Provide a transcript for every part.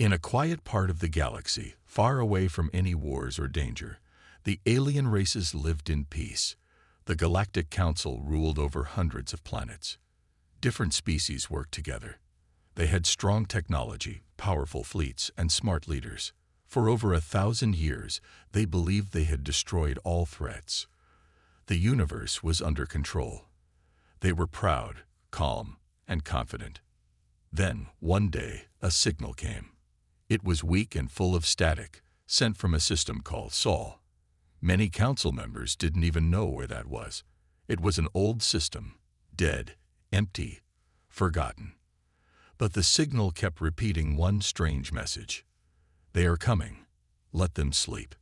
In a quiet part of the galaxy, far away from any wars or danger, the alien races lived in peace. The Galactic Council ruled over hundreds of planets. Different species worked together. They had strong technology, powerful fleets, and smart leaders. For over 1,000 years, they believed they had destroyed all threats. The universe was under control. They were proud, calm, and confident. Then, one day, a signal came. It was weak and full of static, sent from a system called Sol. Many council members didn't even know where that was. It was an old system, dead, empty, forgotten. But the signal kept repeating one strange message. They are coming. Let them sleep.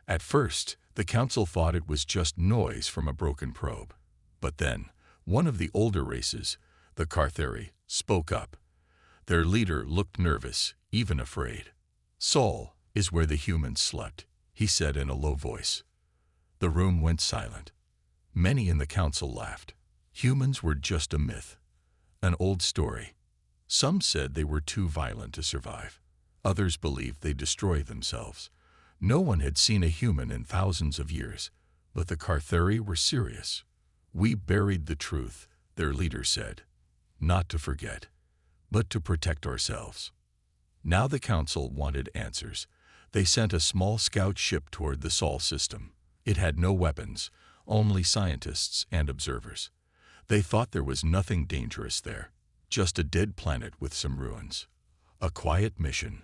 At first, the council thought it was just noise from a broken probe. But then, one of the older races, the Cartheri, spoke up. Their leader looked nervous, even afraid. Sol is where the humans slept, he said in a low voice. The room went silent. Many in the council laughed. Humans were just a myth, an old story. Some said they were too violent to survive. Others believed they destroyed themselves. No one had seen a human in thousands of years, but the Cartheri were serious. We buried the truth, their leader said, not to forget, but to protect ourselves. Now the council wanted answers. They sent a small scout ship toward the Sol system. It had no weapons, only scientists and observers. They thought there was nothing dangerous there, just a dead planet with some ruins. A quiet mission.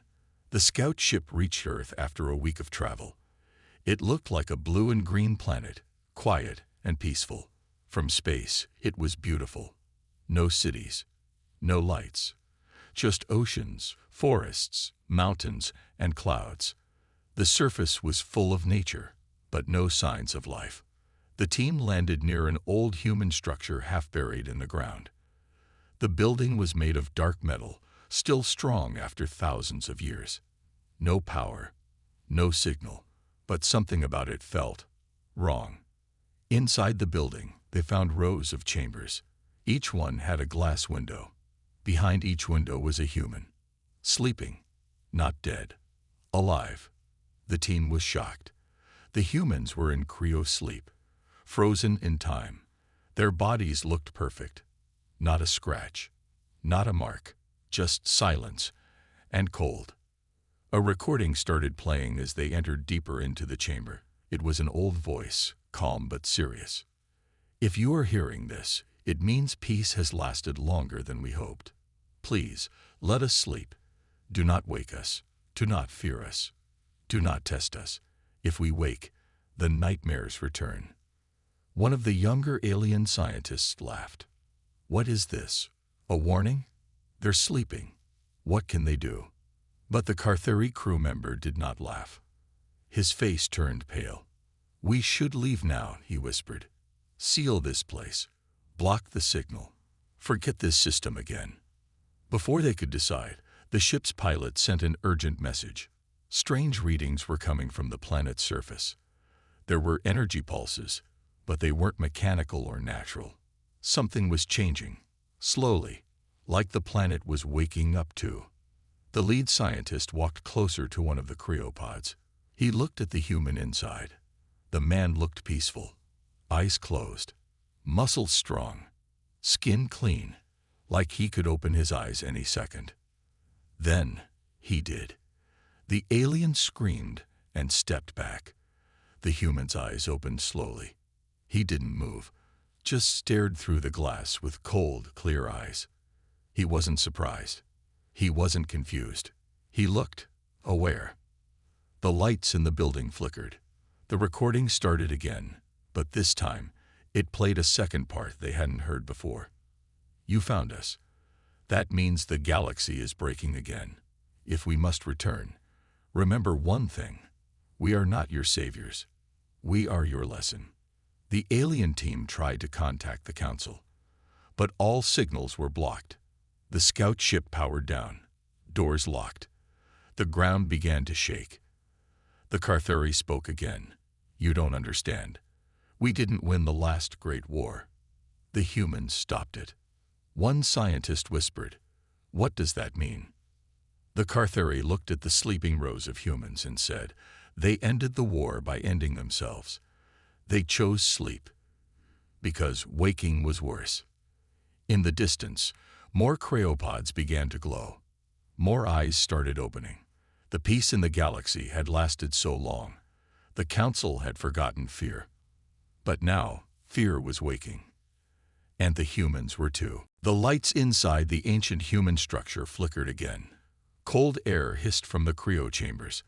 The scout ship reached Earth after a week of travel. It looked like a blue and green planet, quiet and peaceful. From space, it was beautiful. No cities, no lights, just oceans, forests, mountains, and clouds. The surface was full of nature, but no signs of life. The team landed near an old human structure half buried in the ground. The building was made of dark metal, still strong after thousands of years. No power, no signal, but something about it felt wrong. Inside the building, they found rows of chambers. Each one had a glass window. Behind each window was a human, sleeping, not dead, alive. The team was shocked. The humans were in cryo-sleep, frozen in time. Their bodies looked perfect. Not a scratch, not a mark, just silence and cold. A recording started playing as they entered deeper into the chamber. It was an old voice, calm but serious. If you are hearing this, it means peace has lasted longer than we hoped. Please, let us sleep. Do not wake us. Do not fear us. Do not test us. If we wake, the nightmares return. One of the younger alien scientists laughed. What is this? A warning? They're sleeping. What can they do? But the Cartheri crew member did not laugh. His face turned pale. We should leave now, he whispered. Seal this place. Block the signal. Forget this system again. Before they could decide, the ship's pilot sent an urgent message. Strange readings were coming from the planet's surface. There were energy pulses, but they weren't mechanical or natural. Something was changing, slowly, like the planet was waking up too. The lead scientist walked closer to one of the cryopods. He looked at the human inside. The man looked peaceful, eyes closed, muscles strong, skin clean, like he could open his eyes any second. Then he did. The alien screamed and stepped back. The human's eyes opened slowly. He didn't move, just stared through the glass with cold, clear eyes. He wasn't surprised. He wasn't confused. He looked aware. The lights in the building flickered. The recording started again, but this time, it played a second part they hadn't heard before. You found us. That means the galaxy is breaking again. If we must return, remember one thing. We are not your saviors. We are your lesson. The alien team tried to contact the council, but all signals were blocked. The scout ship powered down, doors locked. The ground began to shake. The Cartheri spoke again. You don't understand. We didn't win the last great war. The humans stopped it. One scientist whispered, "What does that mean?" The Cartheri looked at the sleeping rows of humans and said, "They ended the war by ending themselves. They chose sleep, because waking was worse." In the distance, more cryopod's began to glow. More eyes started opening. The peace in the galaxy had lasted so long. The Council had forgotten fear. But now, fear was waking. And the humans were too. The lights inside the ancient human structure flickered again. Cold air hissed from the cryo chambers.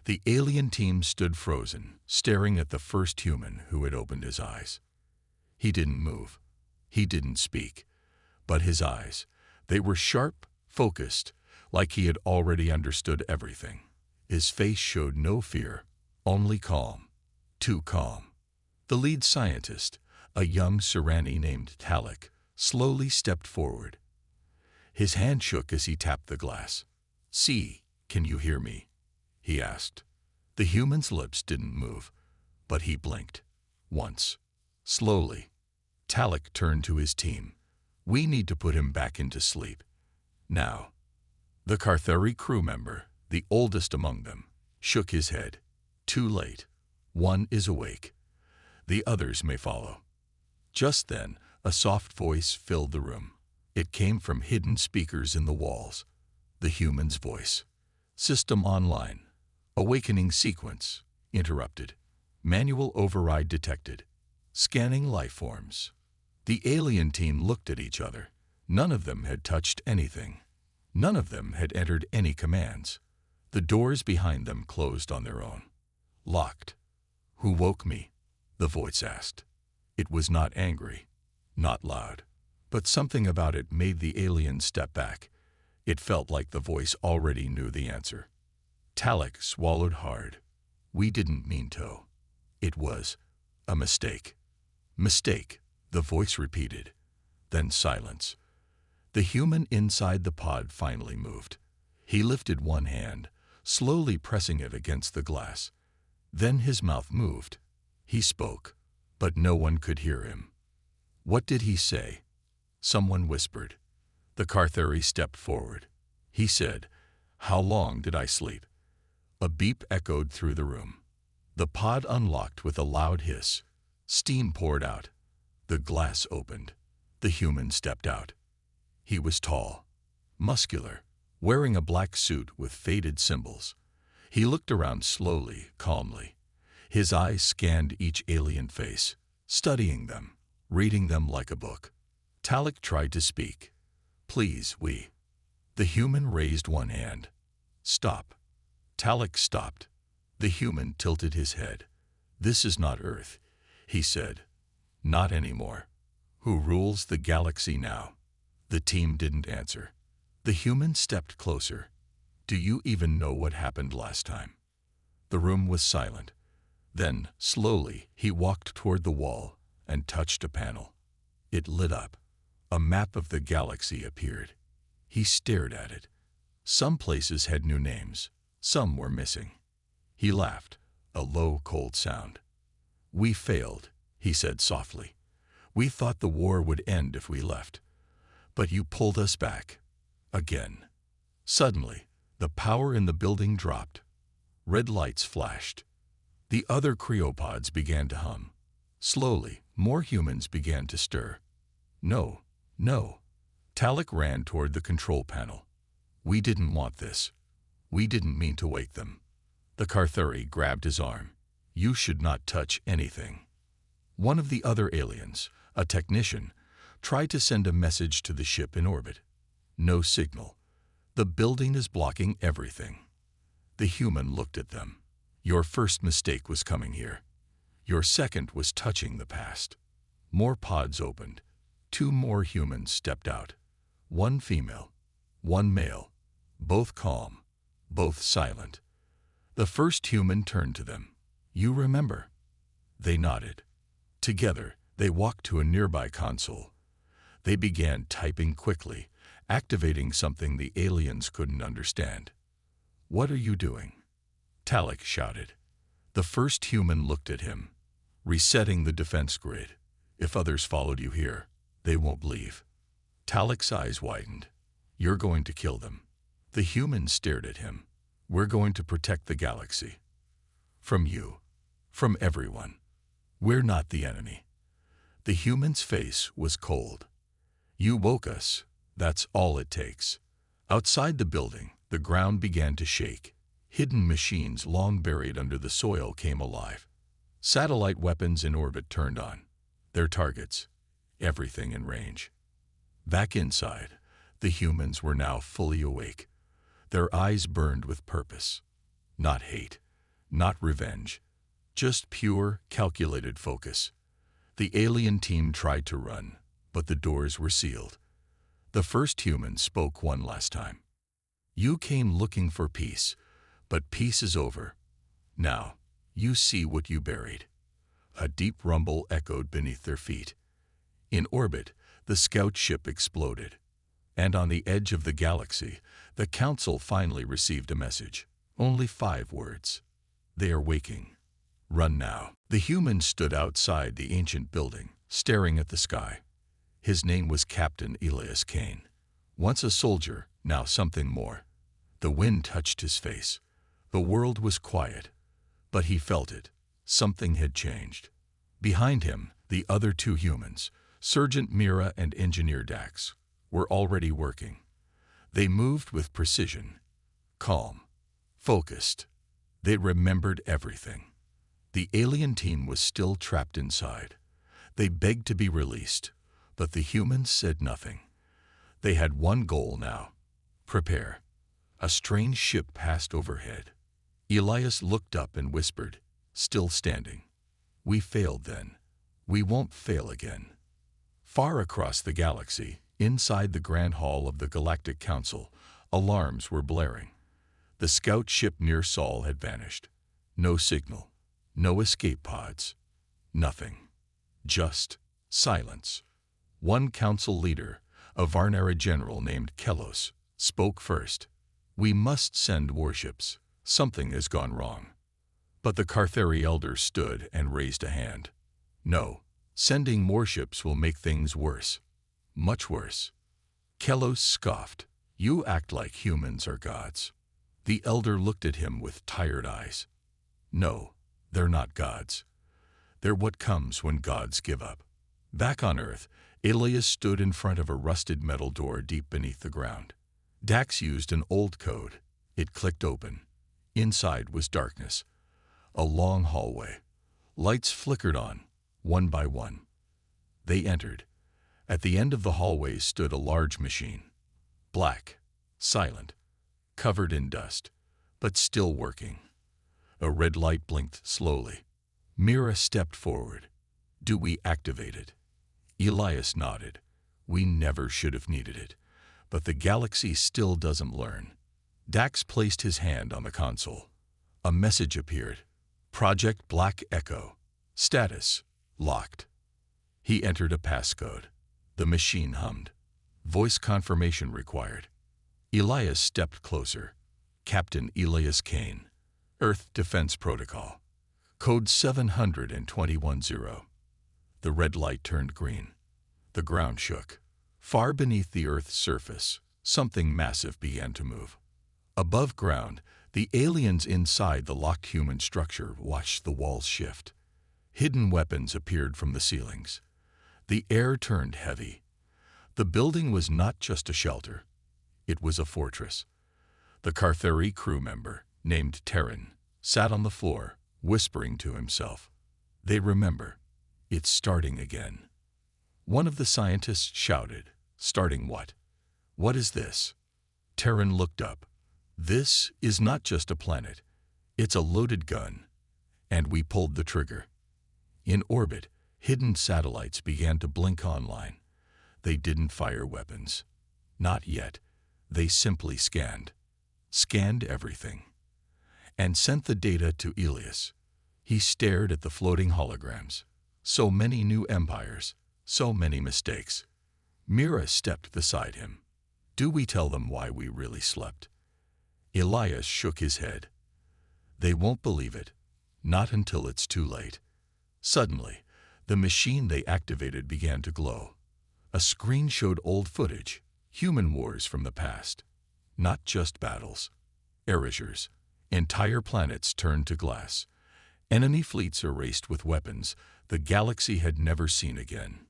The alien team stood frozen, staring at the first human who had opened his eyes. He didn't move. He didn't speak. But his eyes, they were sharp, focused, like he had already understood everything. His face showed no fear, only calm. Too calm. The lead scientist, a young Serani named Talik, slowly stepped forward. His hand shook as he tapped the glass. "See, can you hear me?" he asked. The human's lips didn't move, but he blinked. Once. Slowly. Talik turned to his team. "We need to put him back into sleep. Now." The Cartheri crew member, the oldest among them, shook his head. "Too late. One is awake. The others may follow." Just then, a soft voice filled the room. It came from hidden speakers in the walls. The human's voice. "System online. Awakening sequence. Interrupted. Manual override detected. Scanning life forms." The alien team looked at each other. None of them had touched anything. None of them had entered any commands. The doors behind them closed on their own. Locked. "Who woke me?" the voice asked. It was not angry, not loud, but something about it made the alien step back. It felt like the voice already knew the answer. Talik swallowed hard. "We didn't mean to. It was a mistake." "Mistake," the voice repeated. Then silence. The human inside the pod finally moved. He lifted one hand, slowly pressing it against the glass. Then his mouth moved. He spoke, but no one could hear him. What did he say? Someone whispered. The Cartheri stepped forward. He said, "How long did I sleep?" A beep echoed through the room. The pod unlocked with a loud hiss. Steam poured out. The glass opened. The human stepped out. He was tall, muscular, wearing a black suit with faded symbols. He looked around slowly, calmly. His eyes scanned each alien face, studying them, reading them like a book. Talik tried to speak. "Please, we." The human raised one hand. "Stop." Talik stopped. The human tilted his head. "This is not Earth," he said. "Not anymore." "Who rules the galaxy now?" The team didn't answer. The human stepped closer. "Do you even know what happened last time?" The room was silent. Then, slowly, he walked toward the wall and touched a panel. It lit up. A map of the galaxy appeared. He stared at it. Some places had new names. Some were missing. He laughed, a low, cold sound. "We failed," he said softly. "We thought the war would end if we left. But you pulled us back. Again." Suddenly, the power in the building dropped. Red lights flashed. The other cryopods began to hum. Slowly, more humans began to stir. "No, no." Talik ran toward the control panel. "We didn't want this. We didn't mean to wake them." The Cartheri grabbed his arm. "You should not touch anything." One of the other aliens, a technician, tried to send a message to the ship in orbit. No signal. "The building is blocking everything." The human looked at them. "Your first mistake was coming here. Your second was touching the past." More pods opened. 2 more humans stepped out. 1 female, 1 male, both calm, both silent. The first human turned to them. "You remember?" They nodded. Together, they walked to a nearby console. They began typing quickly, activating something the aliens couldn't understand. "What are you doing?" Talik shouted. The first human looked at him. "Resetting the defense grid. If others followed you here, they won't leave." Talik's eyes widened. "You're going to kill them." The humans stared at him. "We're going to protect the galaxy. From you. From everyone. We're not the enemy." The human's face was cold. "You woke us. That's all it takes." Outside the building, the ground began to shake. Hidden machines long buried under the soil came alive. Satellite weapons in orbit turned on. Their targets. Everything in range. Back inside, the humans were now fully awake. Their eyes burned with purpose. Not hate. Not revenge. Just pure, calculated focus. The alien team tried to run, but the doors were sealed. The first human spoke one last time. "You came looking for peace, but peace is over. Now, you see what you buried." A deep rumble echoed beneath their feet. In orbit, the scout ship exploded. And on the edge of the galaxy, the Council finally received a message. Only 5 words. "They are waking. Run now." The human stood outside the ancient building, staring at the sky. His name was Captain Elias Kane. Once a soldier, now something more. The wind touched his face. The world was quiet, but he felt it. Something had changed. Behind him, the other 2 humans, Sergeant Mira and Engineer Dax, were already working. They moved with precision, calm, focused. They remembered everything. The alien team was still trapped inside. They begged to be released, but the humans said nothing. They had one goal now. Prepare. A strange ship passed overhead. Elias looked up and whispered, still standing, "We failed then. We won't fail again." Far across the galaxy, inside the Grand Hall of the Galactic Council, alarms were blaring. The scout ship near Sol had vanished. No signal. No escape pods. Nothing. Just silence. One council leader, a Varnara general named Kelos, spoke first. "We must send warships. Something has gone wrong." But the Cartheri elder stood and raised a hand. "No, sending warships will make things worse. Much worse." Kelos scoffed. "You act like humans are gods." The elder looked at him with tired eyes. "No, they're not gods. They're what comes when gods give up." Back on Earth, Elias stood in front of a rusted metal door deep beneath the ground. Dax used an old code. It clicked open. Inside was darkness. A long hallway. Lights flickered on, one by one. They entered. At the end of the hallway stood a large machine. Black, silent, covered in dust, but still working. A red light blinked slowly. Mira stepped forward. "Do we activate it?" Elias nodded. "We never should have needed it. But the galaxy still doesn't learn." Dax placed his hand on the console. A message appeared. "Project Black Echo. Status locked." He entered a passcode. The machine hummed. "Voice confirmation required." Elias stepped closer. "Captain Elias Kane. Earth Defense Protocol. Code 721-0. The red light turned green. The ground shook. Far beneath the Earth's surface, something massive began to move. Above ground, the aliens inside the locked human structure watched the walls shift. Hidden weapons appeared from the ceilings. The air turned heavy. The building was not just a shelter. It was a fortress. The Cartheri crew member, named Terran, sat on the floor, whispering to himself. They remember. It's starting again. One of the scientists shouted, "Starting what? What is this?" Terran looked up. "This is not just a planet. It's a loaded gun." And we pulled the trigger. In orbit, hidden satellites began to blink online. They didn't fire weapons. Not yet. They simply scanned. Scanned everything. And sent the data to Elias. He stared at the floating holograms. So many new empires. So many mistakes. Mira stepped beside him. "Do we tell them why we really slept?" Elias shook his head. "They won't believe it. Not until it's too late." Suddenly, the machine they activated began to glow. A screen showed old footage, human wars from the past. Not just battles. Erasures. Entire planets turned to glass. Enemy fleets erased with weapons the galaxy had never seen again.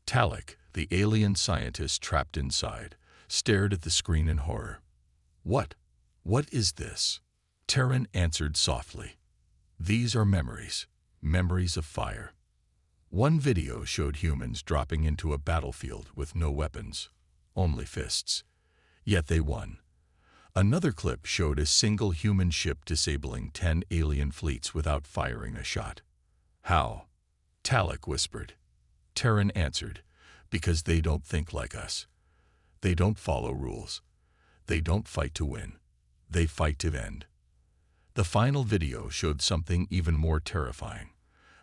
Talek, the alien scientist trapped inside, stared at the screen in horror. What? What is this? Terran answered softly. These are memories. Memories of fire. One video showed humans dropping into a battlefield with no weapons, only fists. Yet they won. Another clip showed a single human ship disabling 10 alien fleets without firing a shot. How? Talek whispered. Terran answered, because they don't think like us. They don't follow rules. They don't fight to win. They fight to end. The final video showed something even more terrifying.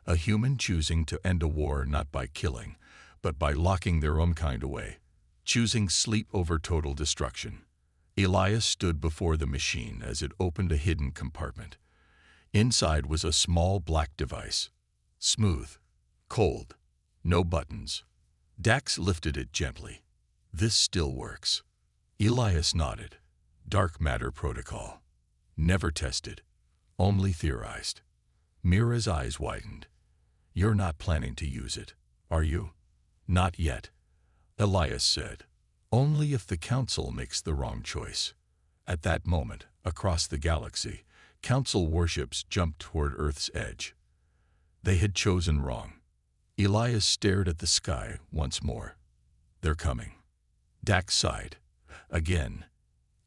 A human choosing to end a war not by killing, but by locking their own kind away, choosing sleep over total destruction. Elias stood before the machine as it opened a hidden compartment. Inside was a small black device. Smooth. Cold. No buttons. Dax lifted it gently. This still works. Elias nodded. Dark matter protocol. Never tested. Only theorized. Mira's eyes widened. You're not planning to use it, are you? Not yet. Elias said. Only if the Council makes the wrong choice. At that moment, across the galaxy, Council warships jumped toward Earth's edge. They had chosen wrong. Elias stared at the sky once more. They're coming. Dax sighed. Again.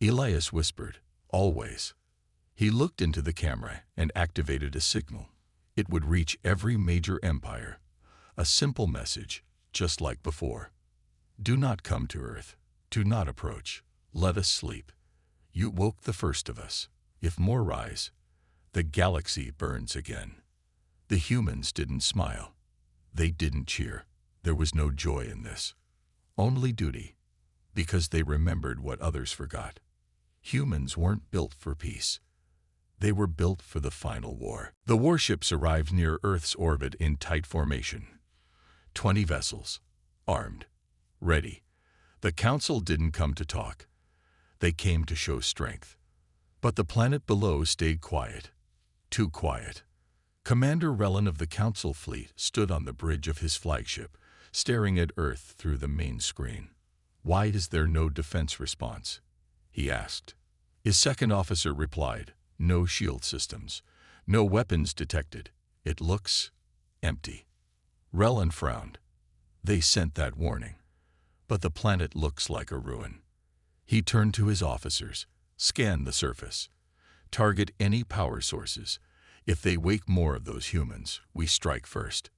Elias whispered, always. He looked into the camera and activated a signal. It would reach every major empire. A simple message, just like before. Do not come to Earth. Do not approach. Let us sleep. You woke the first of us. If more rise, the galaxy burns again. The humans didn't smile. They didn't cheer. There was no joy in this. Only duty. Because they remembered what others forgot. Humans weren't built for peace. They were built for the final war. The warships arrived near Earth's orbit in tight formation. 20 vessels. Armed. Ready. The Council didn't come to talk. They came to show strength. But the planet below stayed quiet. Too quiet. Commander Relin of the Council fleet stood on the bridge of his flagship, staring at Earth through the main screen. Why is there no defense response? He asked. His second officer replied, no shield systems, no weapons detected. It looks empty. Relin frowned. They sent that warning. But the planet looks like a ruin. He turned to his officers. Scan the surface. Target any power sources. If they wake more of those humans, we strike first.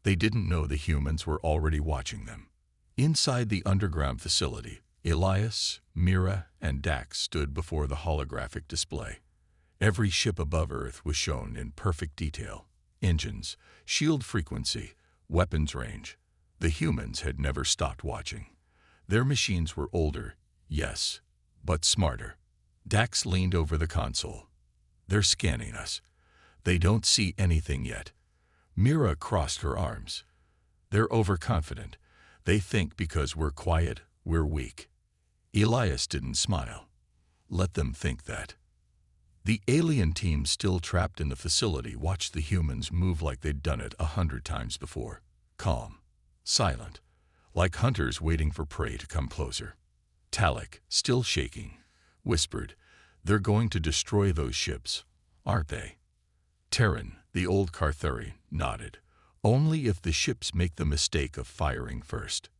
They didn't know the humans were already watching them. Inside the underground facility, Elias, Mira, and Dax stood before the holographic display. Every ship above Earth was shown in perfect detail. Engines, shield frequency, weapons range. The humans had never stopped watching. Their machines were older, yes, but smarter. Dax leaned over the console. They're scanning us. They don't see anything yet. Mira crossed her arms. They're overconfident. They think because we're quiet, we're weak. Elias didn't smile. Let them think that. The alien team still trapped in the facility watched the humans move like they'd done it 100 times before. Calm. Silent. Like hunters waiting for prey to come closer. Talek, still shaking, whispered, they're going to destroy those ships, aren't they? Terran, the old Carthuri, nodded. Only if the ships make the mistake of firing first.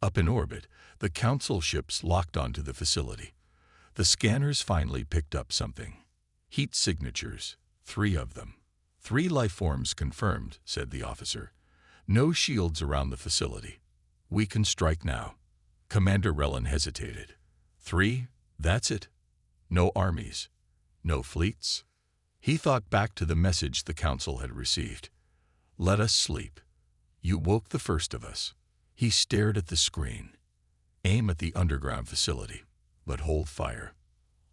Up in orbit, the Council ships locked onto the facility. The scanners finally picked up something. Heat signatures, 3 of them. 3 life forms confirmed, said the officer. No shields around the facility. We can strike now. Commander Relin hesitated. 3? That's it? No armies? No fleets? He thought back to the message the Council had received. Let us sleep. You woke the first of us. He stared at the screen. Aim at the underground facility, but hold fire.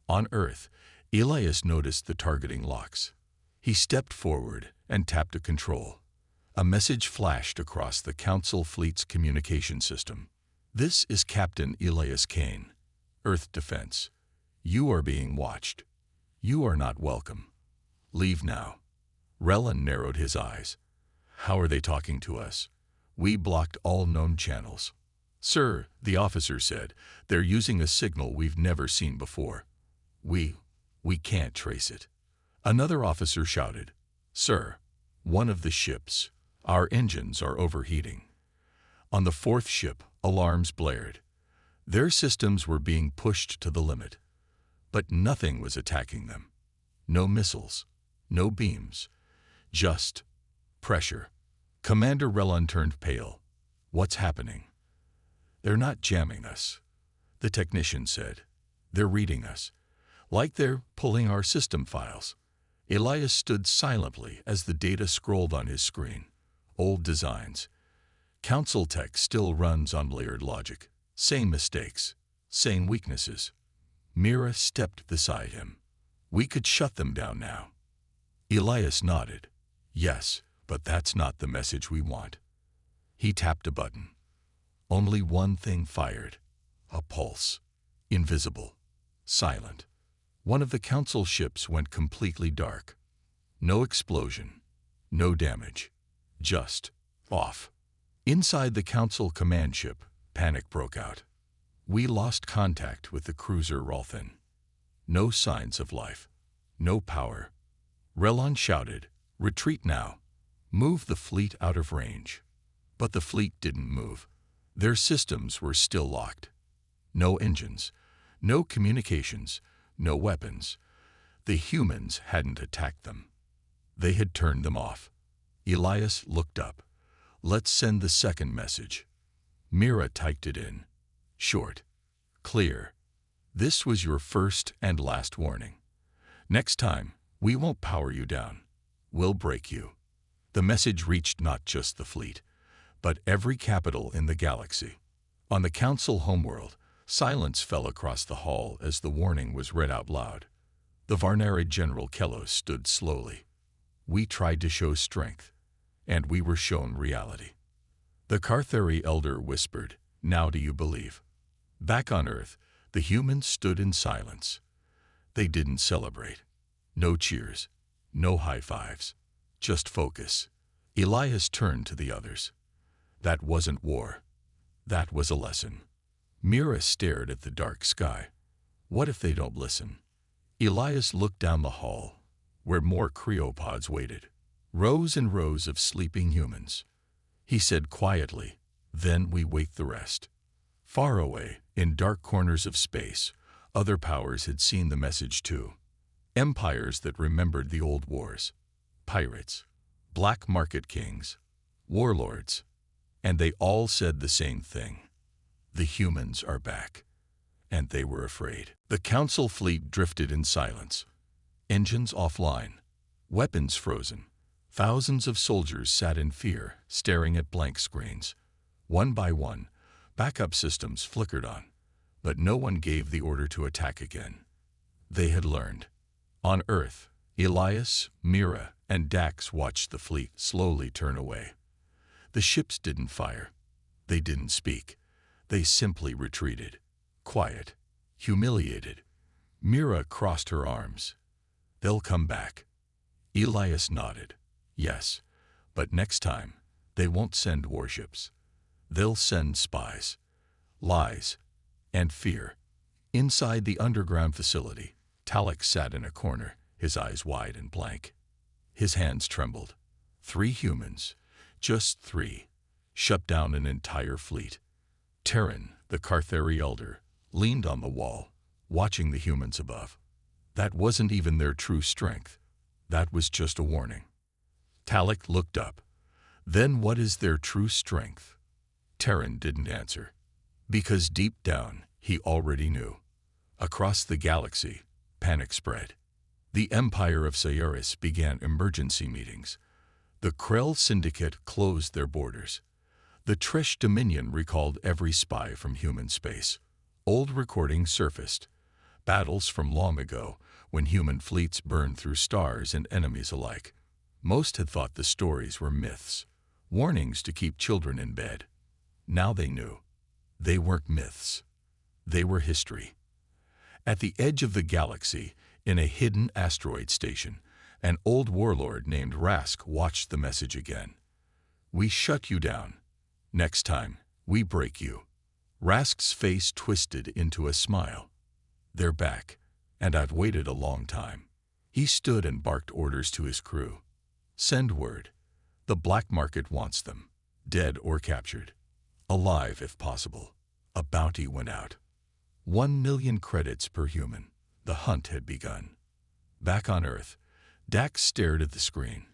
On Earth, Elias noticed the targeting locks. He stepped forward and tapped a control. A message flashed across the Council fleet's communication system. This is Captain Elias Kane, Earth Defense. You are being watched. You are not welcome. Leave now. Relan narrowed his eyes. How are they talking to us? We blocked all known channels. Sir, the officer said, they're using a signal we've never seen before. We can't trace it. Another officer shouted, Sir, one of the ships, our engines are overheating. On the fourth ship, alarms blared. Their systems were being pushed to the limit. But nothing was attacking them. No missiles, no beams, just pressure. Commander Relan turned pale. What's happening? They're not jamming us, the technician said. They're reading us, like they're pulling our system files. Elias stood silently as the data scrolled on his screen. Old designs. Council tech still runs on layered logic. Same mistakes, same weaknesses. Mira stepped beside him. We could shut them down now. Elias nodded. Yes, but that's not the message we want. He tapped a button. Only one thing fired. A pulse. Invisible. Silent. One of the council ships went completely dark. No explosion. No damage. Just off. Inside the council command ship, panic broke out. We lost contact with the cruiser Rolthin. No signs of life. No power. Relan shouted, Retreat now. Move the fleet out of range. But the fleet didn't move. Their systems were still locked. No engines. No communications. No weapons. The humans hadn't attacked them. They had turned them off. Elias looked up. Let's send the second message. Mira typed it in. Short. Clear. This was your first and last warning. Next time, we won't power you down. We'll break you. The message reached not just the fleet, but every capital in the galaxy. On the council homeworld, silence fell across the hall as the warning was read out loud. The Varnari General Kellos stood slowly. We tried to show strength, and we were shown reality. The Carthari elder whispered, Now do you believe? Back on Earth, the humans stood in silence. They didn't celebrate. No cheers, no high fives, just focus. Elias turned to the others. That wasn't war. That was a lesson. Mira stared at the dark sky. What if they don't listen? Elias looked down the hall, where more cryopods waited. Rows and rows of sleeping humans. He said quietly, Then we wake the rest. Far away, in dark corners of space, other powers had seen the message too. Empires that remembered the old wars. Pirates. Black market kings. Warlords. And they all said the same thing. The humans are back. And they were afraid. The council fleet drifted in silence. Engines offline. Weapons frozen. Thousands of soldiers sat in fear, staring at blank screens. One by one, backup systems flickered on, but no one gave the order to attack again. They had learned. On Earth, Elias, Mira, and Dax watched the fleet slowly turn away. The ships didn't fire. They didn't speak. They simply retreated. Quiet. Humiliated. Mira crossed her arms. They'll come back. Elias nodded. Yes, but next time, they won't send warships. They'll send spies, lies, and fear. Inside the underground facility, Talek sat in a corner, his eyes wide and blank. His hands trembled. 3 humans, just 3, shut down an entire fleet. Terran, the Carthari elder, leaned on the wall, watching the humans above. That wasn't even their true strength. That was just a warning. Talek looked up. Then what is their true strength? Terran didn't answer. Because deep down, he already knew. Across the galaxy, panic spread. The Empire of Sayaris began emergency meetings. The Krell Syndicate closed their borders. The Trish Dominion recalled every spy from human space. Old recordings surfaced. Battles from long ago, when human fleets burned through stars and enemies alike. Most had thought the stories were myths, warnings to keep children in bed. Now they knew. They weren't myths. They were history. At the edge of the galaxy, in a hidden asteroid station, an old warlord named Rask watched the message again. "We shut you down. Next time, we break you." Rask's face twisted into a smile. "They're back, and I've waited a long time." He stood and barked orders to his crew. "Send word. The black market wants them, dead or captured. Alive if possible." A bounty went out. 1,000,000 credits per human. The hunt had begun. Back on Earth, Dax stared at the screen.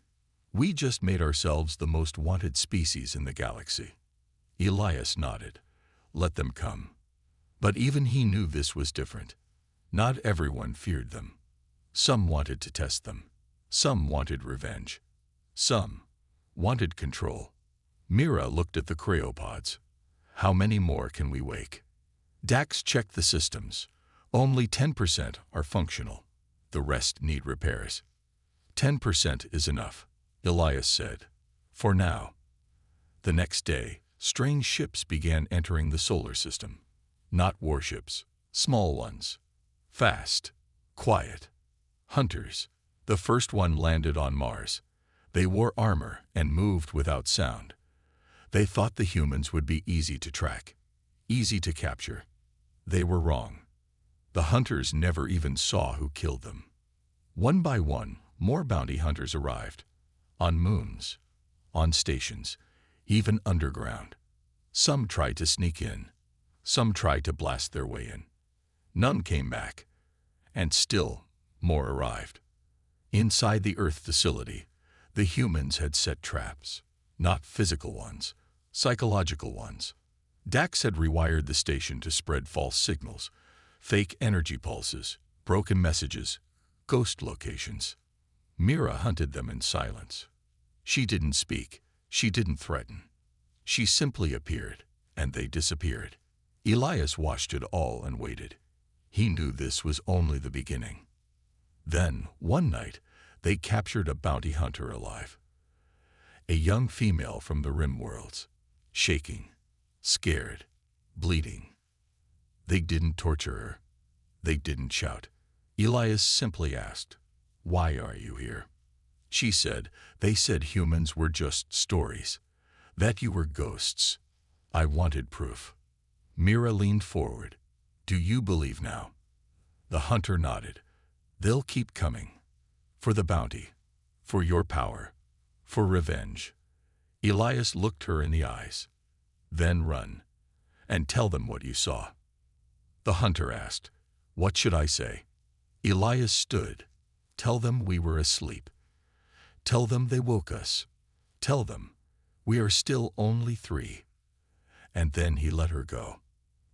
"We just made ourselves the most wanted species in the galaxy." Elias nodded. "Let them come." But even he knew this was different. Not everyone feared them. Some wanted to test them. Some wanted revenge. Some wanted control. Mira looked at the cryopods. "How many more can we wake?" Dax checked the systems. Only 10% are functional. The rest need repairs. 10% is enough, Elias said. For now. The next day, strange ships began entering the solar system. Not warships, small ones. Fast, quiet. Hunters. The first one landed on Mars. They wore armor and moved without sound. They thought the humans would be easy to track, easy to capture. They were wrong. The hunters never even saw who killed them. One by one, more bounty hunters arrived. On moons, on stations, even underground. Some tried to sneak in. Some tried to blast their way in. None came back. And still, more arrived. Inside the Earth facility, the humans had set traps. Not physical ones, psychological ones. Dax had rewired the station to spread false signals, fake energy pulses, broken messages, ghost locations. Mira hunted them in silence. She didn't speak. She didn't threaten. She simply appeared, and they disappeared. Elias watched it all and waited. He knew this was only the beginning. Then, one night, they captured a bounty hunter alive. A young female from the Rim worlds, shaking, scared, bleeding. They didn't torture her. They didn't shout. Elias simply asked, "Why are you here?" She said, "They said humans were just stories, that you were ghosts." I wanted proof. Mira leaned forward. "Do you believe now?" The hunter nodded. "They'll keep coming. For the bounty. For your power. For revenge." Elias looked her in the eyes. "Then run. And tell them what you saw." The hunter asked, "What should I say?" Elias stood. "Tell them we were asleep. Tell them they woke us. Tell them we are still only 3. And then he let her go.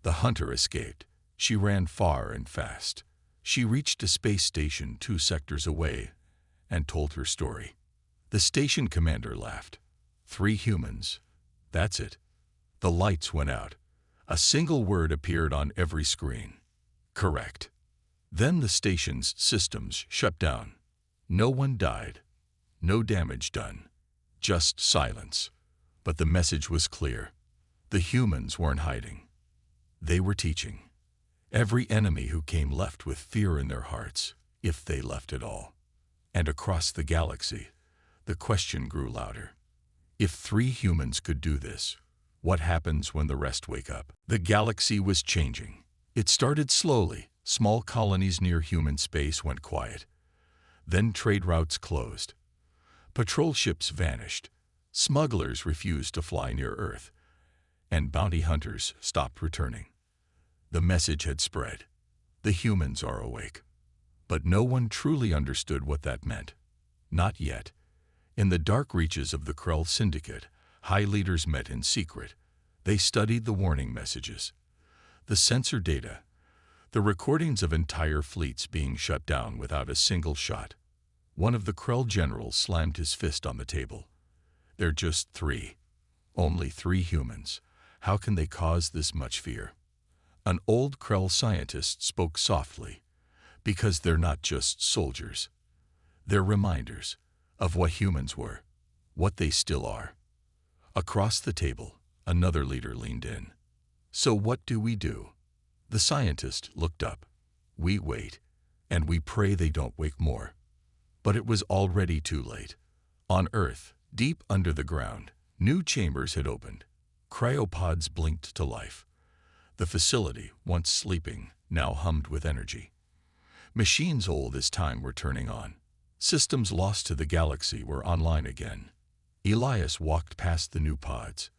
The hunter escaped. She ran far and fast. She reached a space station 2 sectors away and told her story. The station commander laughed. 3 humans. That's it. The lights went out. A single word appeared on every screen. Correct. Then the station's systems shut down. No one died. No damage done. Just silence. But the message was clear. The humans weren't hiding. They were teaching. Every enemy who came left with fear in their hearts, if they left at all. And across the galaxy, the question grew louder. If 3 humans could do this, what happens when the rest wake up? The galaxy was changing. It started slowly. Small colonies near human space went quiet. Then trade routes closed. Patrol ships vanished. Smugglers refused to fly near Earth. And bounty hunters stopped returning. The message had spread. The humans are awake. But no one truly understood what that meant. Not yet. In the dark reaches of the Krell Syndicate, high leaders met in secret. They studied the warning messages, the sensor data, the recordings of entire fleets being shut down without a single shot. One of the Krell generals slammed his fist on the table. "They're just 3. Only 3 humans. How can they cause this much fear?" An old Krell scientist spoke softly. "Because they're not just soldiers. They're reminders of what humans were, what they still are." Across the table, another leader leaned in. "So what do we do?" The scientist looked up. We wait, and we pray they don't wake more. But it was already too late. On Earth, deep under the ground, new chambers had opened. Cryopods blinked to life. The facility, once sleeping, now hummed with energy. Machines old as time were turning on. Systems lost to the galaxy were online again. Elias walked past the new pods.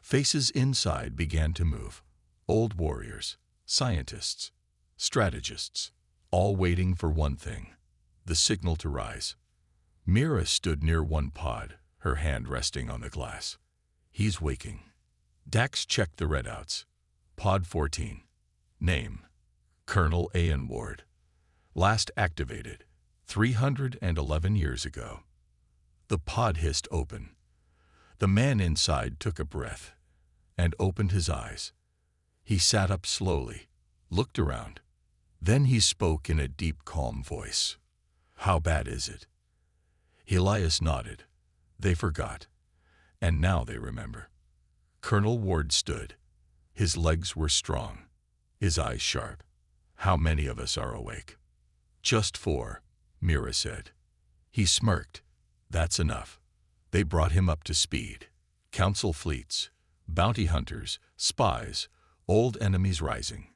Faces inside began to move. Old warriors, scientists, strategists, all waiting for one thing: the signal to rise. Mira stood near one pod, her hand resting on the glass. He's waking. Dax checked the readouts. Pod 14. Name: Colonel Ayan Ward. Last activated 311 years ago. The pod hissed open. The man inside took a breath and opened his eyes. He sat up slowly, looked around. Then he spoke in a deep, calm voice. "How bad is it?" Elias nodded. They forgot, and now they remember. Colonel Ward stood. His legs were strong, his eyes sharp. "How many of us are awake?" "Just 4, Mira said. He smirked. "That's enough." They brought him up to speed. Council fleets, bounty hunters, spies, old enemies rising.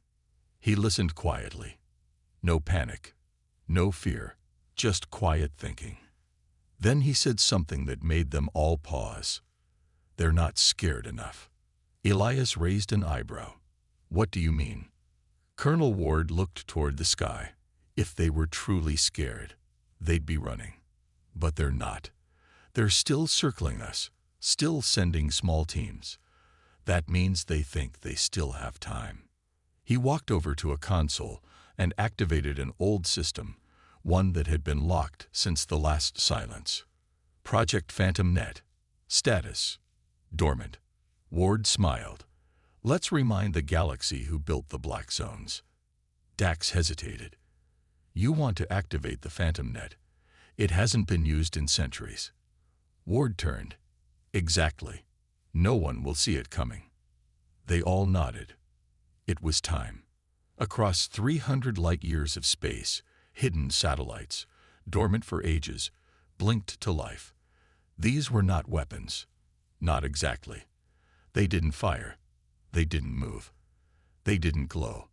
He listened quietly. No panic, no fear, just quiet thinking. Then he said something that made them all pause. "They're not scared enough." Elias raised an eyebrow. "What do you mean?" Colonel Ward looked toward the sky. "If they were truly scared, they'd be running. But they're not. They're still circling us, still sending small teams. That means they think they still have time." He walked over to a console and activated an old system, one that had been locked since the last silence. "Project Phantom Net. Status: dormant." Ward smiled. "Let's remind the galaxy who built the black zones." Dax hesitated. "You want to activate the Phantom Net. It hasn't been used in centuries." Ward turned. "Exactly. No one will see it coming." They all nodded. It was time. Across 300 light-years of space, hidden satellites, dormant for ages, blinked to life. These were not weapons. Not exactly. They didn't fire. They didn't move. They didn't glow.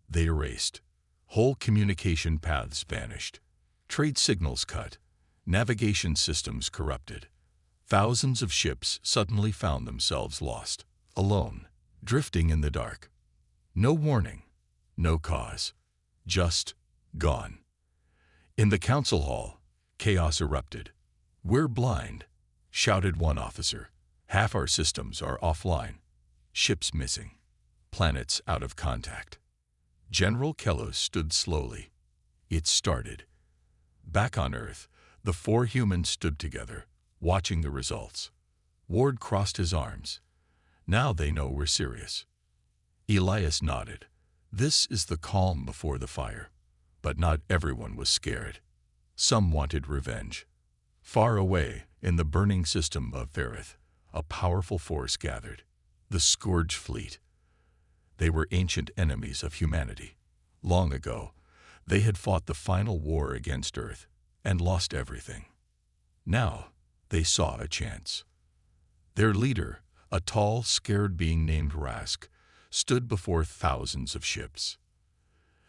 They erased. Whole communication paths vanished. Trade signals cut. Navigation systems corrupted. Thousands of ships suddenly found themselves lost, alone, drifting in the dark. No warning, no cause, just gone. In the council hall, chaos erupted. "We're blind," shouted one officer. "Half our systems are offline. Ships missing. Planets out of contact." General Kellos stood slowly. It started. Back on Earth, the 4 humans stood together, watching the results. Ward crossed his arms. "Now they know we're serious." Elias nodded. "This is the calm before the fire." But not everyone was scared. Some wanted revenge. Far away, in the burning system of Ferrith, a powerful force gathered. The Scourge Fleet. They were ancient enemies of humanity. Long ago, they had fought the final war against Earth and lost everything. Now, they saw a chance. Their leader, a tall, scared being named Rask, stood before thousands of ships.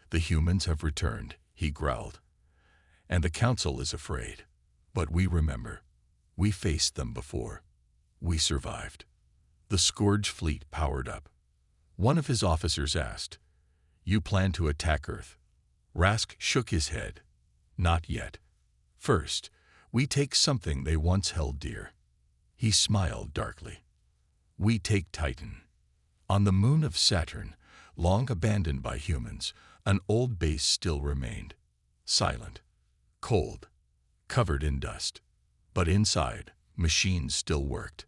"The humans have returned," he growled. "And the Council is afraid. But we remember. We faced them before. We survived." The Scourge Fleet powered up. One of his officers asked, "You plan to attack Earth?" Rask shook his head. "Not yet. First, we take something they once held dear." He smiled darkly. "We take Titan." On the moon of Saturn, long abandoned by humans, an old base still remained. Silent, cold, covered in dust. But inside, machines still worked.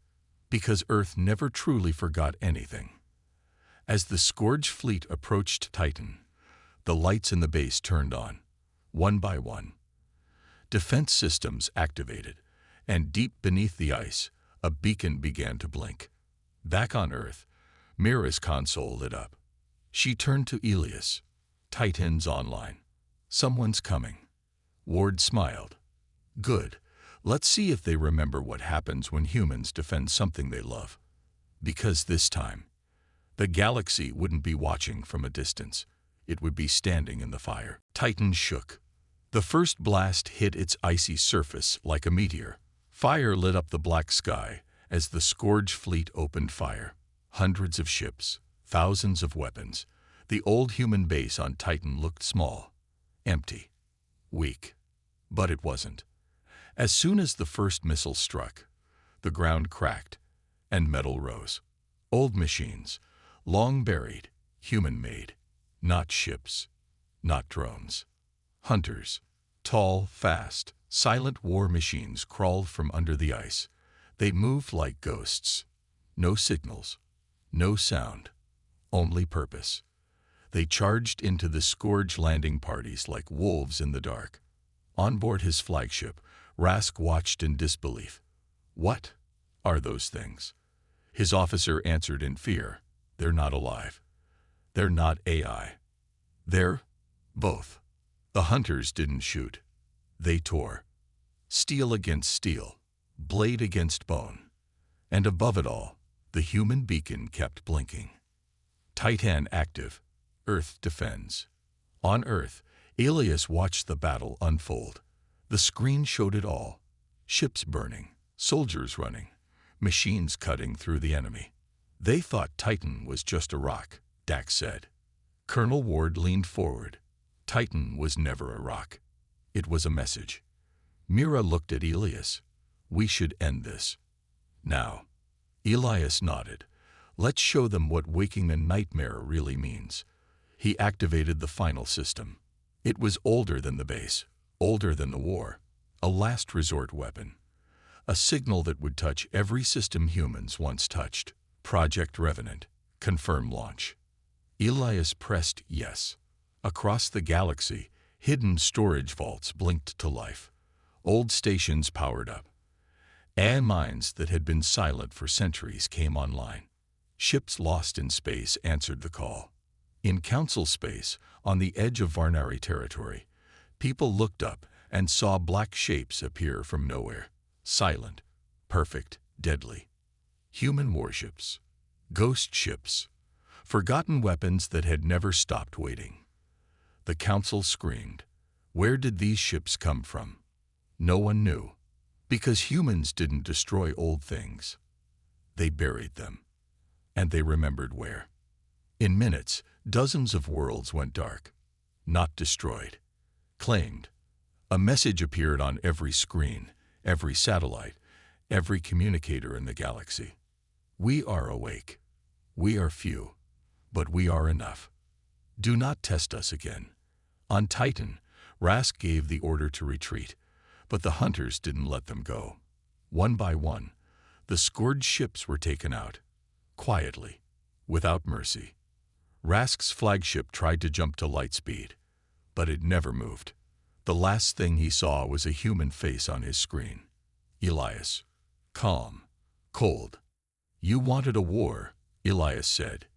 Because Earth never truly forgot anything. As the Scourge Fleet approached Titan, the lights in the base turned on, one by one. Defense systems activated, and deep beneath the ice, a beacon began to blink. Back on Earth, Mira's console lit up. She turned to Elias. Titans online. Someone's coming. Ward smiled. Good. Let's see if they remember what happens when humans defend something they love. Because this time, the galaxy wouldn't be watching from a distance. It would be standing in the fire. Titan shook. The first blast hit its icy surface like a meteor. Fire lit up the black sky as the Scourge fleet opened fire. Hundreds of ships, thousands of weapons. The old human base on Titan looked small, empty, weak. But it wasn't. As soon as the first missile struck, the ground cracked and metal rose. Old machines, long buried, human-made, not ships, not drones. Hunters, tall, fast, silent war machines crawled from under the ice. They moved like ghosts. No signals, no sound, only purpose. They charged into the Scourge landing parties like wolves in the dark. On board his flagship, Rask watched in disbelief. What are those things? His officer answered in fear. They're not alive. They're not AI. They're both. The hunters didn't shoot. They tore. Steel against steel, blade against bone. And above it all, the human beacon kept blinking. Titan active. Earth defends. On Earth, Elias watched the battle unfold. The screen showed it all. Ships burning, soldiers running, machines cutting through the enemy. They thought Titan was just a rock, Dax said. Colonel Ward leaned forward. Titan was never a rock. It was a message. Mira looked at Elias. We should end this. Now. Elias nodded. Let's show them what waking a nightmare really means. He activated the final system. It was older than the base, older than the war, a last resort weapon. A signal that would touch every system humans once touched. Project Revenant. Confirm launch. Elias pressed yes. Across the galaxy, hidden storage vaults blinked to life. Old stations powered up. And mines that had been silent for centuries came online. Ships lost in space answered the call. In council space, on the edge of Varnari territory, people looked up and saw black shapes appear from nowhere. Silent, perfect, deadly. Human warships. Ghost ships. Forgotten weapons that had never stopped waiting. The council screamed. Where did these ships come from? No one knew. Because humans didn't destroy old things. They buried them. And they remembered where. In minutes, dozens of worlds went dark. Not destroyed. Claimed. A message appeared on every screen, every satellite, every communicator in the galaxy. We are awake. We are few. But we are enough. Do not test us again. On Titan, Rask gave the order to retreat, but the hunters didn't let them go. One by one, the Scourge ships were taken out. Quietly, without mercy. Rask's flagship tried to jump to light speed, but it never moved. The last thing he saw was a human face on his screen. Elias. Calm. Cold. You wanted a war, Elias said.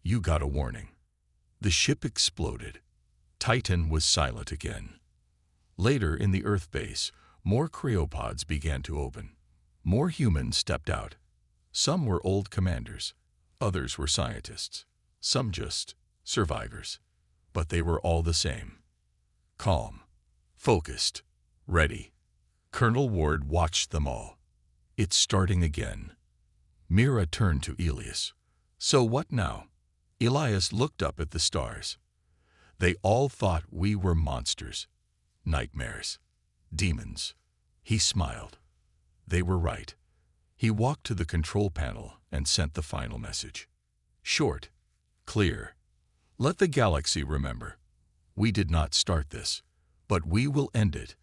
You got a warning. The ship exploded. Titan was silent again. Later in the Earth base, more cryopods began to open. More humans stepped out. Some were old commanders. Others were scientists. Some just survivors. But they were all the same. Calm. Focused. Ready. Colonel Ward watched them all. It's starting again. Mira turned to Elias. So what now? Elias looked up at the stars. They all thought we were monsters. Nightmares. Demons. He smiled. They were right. He walked to the control panel and sent the final message. Short. Clear. Let the galaxy remember. We did not start this, but we will end it.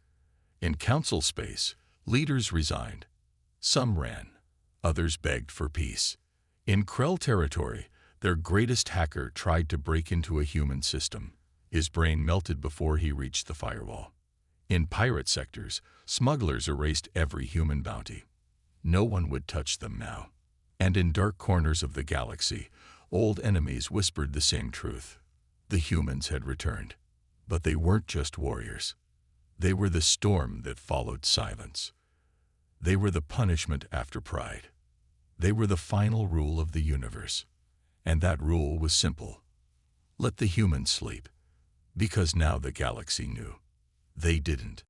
In council space, leaders resigned. Some ran. Others begged for peace. In Krell territory, their greatest hacker tried to break into a human system. His brain melted before he reached the firewall. In pirate sectors, smugglers erased every human bounty. No one would touch them now. And in dark corners of the galaxy, old enemies whispered the same truth. The humans had returned. But they weren't just warriors. They were the storm that followed silence. They were the punishment after pride. They were the final rule of the universe. And that rule was simple. Let the humans sleep. Because now the galaxy knew. They didn't.